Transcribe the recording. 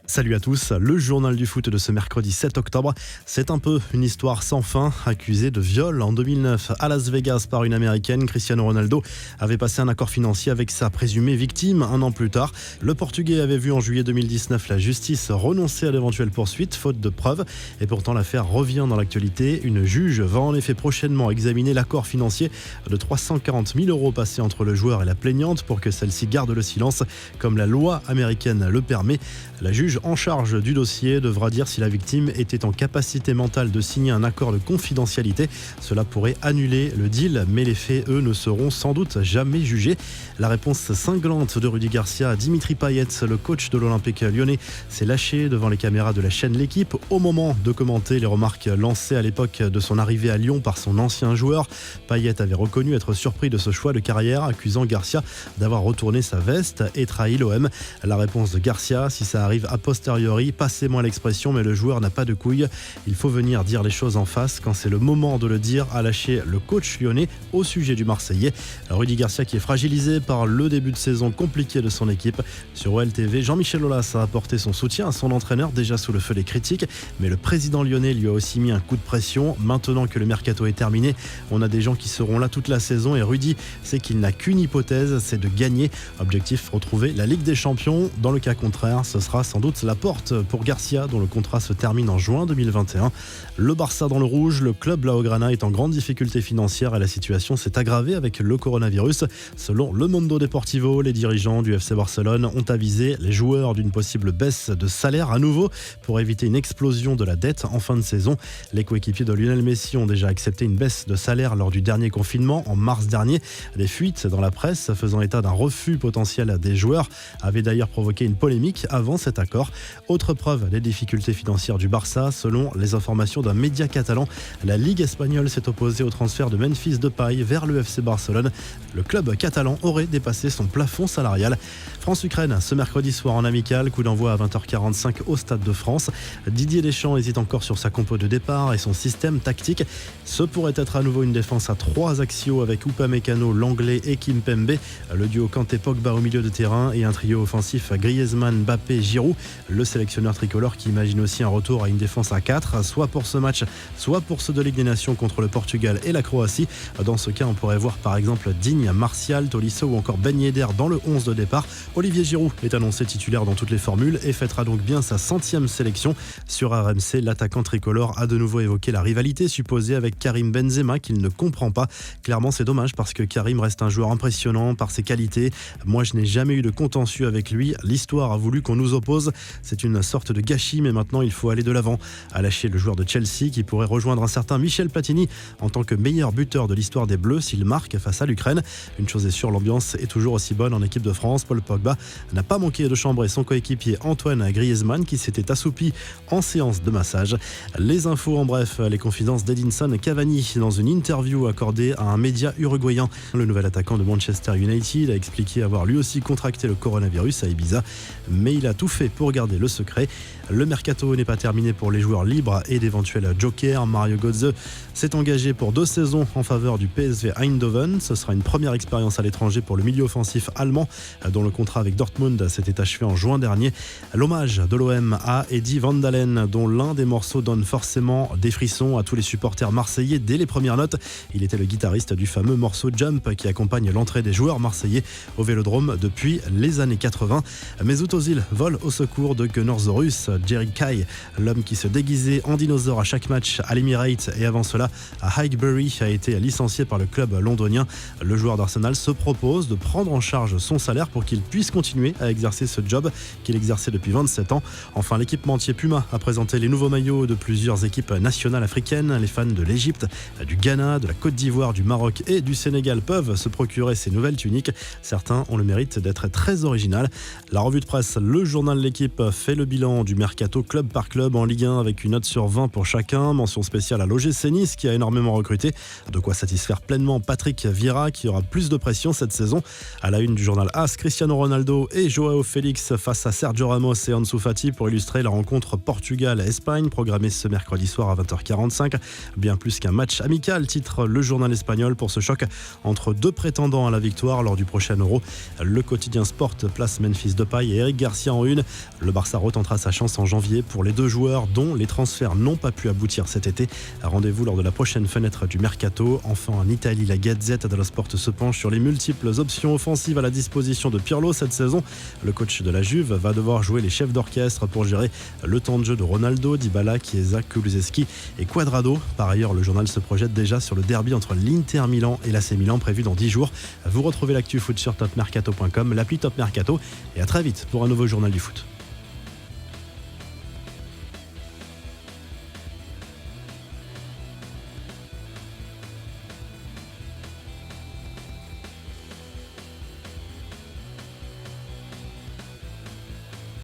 Salut à tous, le journal du foot de ce mercredi 7 octobre. C'est un peu une histoire sans fin. Accusé de viol en 2009 à Las Vegas par une américaine, Cristiano Ronaldo avait passé un accord financier avec sa présumée victime un an plus tard. Le Portugais avait vu en juillet 2019 la justice renoncer à l'éventuelle poursuite, faute de preuves. Et pourtant l'affaire revient dans l'actualité. Une juge va en effet prochainement examiner l'accord financier de 340 000 € passé entre le joueur et la plaignante pour que celle-ci garde le silence, comme la loi américaine le permet. La juge en charge du dossier devra dire si la victime était en capacité mentale de signer un accord de confidentialité. Cela pourrait annuler le deal, mais les faits, eux, ne seront sans doute jamais jugés. La réponse cinglante de Rudy Garcia à Dimitri Payet, le coach de l'Olympique lyonnais, s'est lâché devant les caméras de la chaîne L'Équipe au moment de commenter les remarques lancées à l'époque de son arrivée à Lyon par son ancien joueur. Payet avait reconnu être surpris de ce choix de carrière, accusant Garcia d'avoir retourné sa veste et trahi l'OM. La réponse de Garcia: si ça arrive a posteriori, passez-moi l'expression, mais le joueur n'a pas de couilles. Il faut venir dire les choses en face quand c'est le moment de le dire, a lâché le coach lyonnais au sujet du Marseillais. Rudy Garcia qui est fragilisé par le début de saison compliqué de son équipe. Sur OLTV, Jean-Michel Aulas a apporté son soutien à son entraîneur, déjà sous le feu des critiques, mais le président lyonnais lui a aussi mis un coup de pression. Maintenant que le mercato est terminé, on a des gens qui seront là toute la saison et Rudy sait qu'il n'a qu'une hypothèse, c'est de gagner. Objectif: retrouver la Ligue des Champions. Dans le cas contraire, ce sera sans doute la porte pour Garcia, dont le contrat se termine en juin 2021. Le Barça dans le rouge, le club Blaugrana est en grande difficulté financière et la situation s'est aggravée avec le coronavirus. Selon Le Mundo Deportivo, les dirigeants du FC Barcelone ont avisé les joueurs d'une possible baisse de salaire à nouveau pour éviter une explosion de la dette en fin de saison. Les coéquipiers de Lionel Messi ont déjà accepté une baisse de salaire lors du dernier confinement en mars dernier. Des fuites dans la presse faisant état d'un refus potentiel des joueurs avaient d'ailleurs provoqué une polémique avant cet accord. Autre preuve des difficultés financières du Barça, selon les informations d'un média catalan, la Ligue espagnole s'est opposée au transfert de Memphis Depay vers le FC Barcelone. Le club catalan aurait dépassé son plafond salarial. France-Ukraine, ce mercredi soir en amical, coup d'envoi à 20h45 au Stade de France. Didier Deschamps hésite encore sur sa compo de départ et son système tactique. Ce pourrait être à nouveau une défense à 3 axiaux avec Upamecano, Langlais et Kimpembe. Le duo Kanté-Pogba au milieu de terrain et un trio offensif Griezmann, Mbappé, Giroud. Le sélectionneur tricolore qui imagine aussi un retour à une défense à 4, soit pour ce match, soit pour ceux de Ligue des Nations contre le Portugal et la Croatie. Dans ce cas, on pourrait voir par exemple Digne, Martial, Tolisso ou encore Ben Yedder dans le 11 de départ. Olivier Giroud est annoncé titulaire dans toutes les formules et fêtera donc bien sa 100e sélection. Sur RMC, l'attaquant tricolore a de nouveau évoqué la rivalité supposée avec Karim Benzema qu'il ne comprend pas. Clairement, c'est dommage parce que Karim reste un joueur impressionnant par ses qualités. Moi, je n'ai jamais eu de contentieux avec lui. L'histoire a voulu qu'on nous oppose. C'est une sorte de gâchis, mais maintenant il faut aller de l'avant. A lâché le joueur de Chelsea qui pourrait rejoindre un certain Michel Platini en tant que meilleur buteur de l'histoire des Bleus s'il marque face à l'Ukraine. Une chose est sûre, l'ambiance est toujours aussi bonne en équipe de France. Paul Pogba n'a pas manqué de chambrer son coéquipier Antoine Griezmann qui s'était assoupi en séance de massage. Les infos en bref, les confidences d'Edinson Cavani dans une interview accordée à un média uruguayen. Le nouvel attaquant de Manchester United a expliqué avoir lui aussi contracté le coronavirus à Ibiza, mais il a tout fait pour garder le secret. Le mercato n'est pas terminé pour les joueurs libres et d'éventuels jokers. Mario Götze s'est engagé pour 2 saisons en faveur du PSV Eindhoven. Ce sera une première expérience à l'étranger pour le milieu offensif allemand dont le contrat avec Dortmund s'était achevé en juin dernier. L'hommage de l'OM à Eddie Van Dalen, dont l'un des morceaux donne forcément des frissons à tous les supporters marseillais dès les premières notes. Il était le guitariste du fameux morceau Jump qui accompagne l'entrée des joueurs marseillais au Vélodrome depuis les années 80. Mesut Özil vole au secours de Gunnersaurus Jerry Kay, l'homme qui se déguisait en dinosaure à chaque match à l'Emirates et avant cela à Highbury, a été licencié par le club londonien. Le joueur d'Arsenal se propose de prendre en charge son salaire pour qu'il puisse continuer à exercer ce job qu'il exerçait depuis 27 ans. Enfin, l'équipementier Puma a présenté les nouveaux maillots de plusieurs équipes nationales africaines. Les fans de l'Égypte, du Ghana, de la Côte d'Ivoire, du Maroc et du Sénégal peuvent se procurer ces nouvelles tuniques. Certains ont le mérite d'être très originales. La revue de presse, le journal L'Équipe fait le bilan du mercato club par club en Ligue 1 avec une note sur 20 pour chacun. Mention spéciale à l'OGC Nice qui a énormément recruté. De quoi satisfaire pleinement Patrick Vieira qui aura plus de pression cette saison. À la une du journal AS, Cristiano Ronaldo et Joao Félix face à Sergio Ramos et Ansu Fati pour illustrer la rencontre Portugal-Espagne programmée ce mercredi soir à 20h45. Bien plus qu'un match amical, titre le journal espagnol pour ce choc entre 2 prétendants à la victoire lors du prochain Euro. Le quotidien Sport place Memphis Depay et Eric Garcia en une. Le Barça retentera sa chance en janvier pour les 2 joueurs dont les transferts n'ont pas pu aboutir cet été. Rendez-vous lors de la prochaine fenêtre du Mercato. Enfin, en Italie, la Gazzetta dello Sport se penche sur les multiples options offensives à la disposition de Pirlo cette saison. Le coach de la Juve va devoir jouer les chefs d'orchestre pour gérer le temps de jeu de Ronaldo, Dybala, Chiesa, Kulusevski et Cuadrado. Par ailleurs, le journal se projette déjà sur le derby entre l'Inter Milan et l'AC Milan prévu dans 10 jours. Vous retrouvez l'actu foot sur topmercato.com, l'appli Top Mercato et à très vite pour un nouveau journal du foot.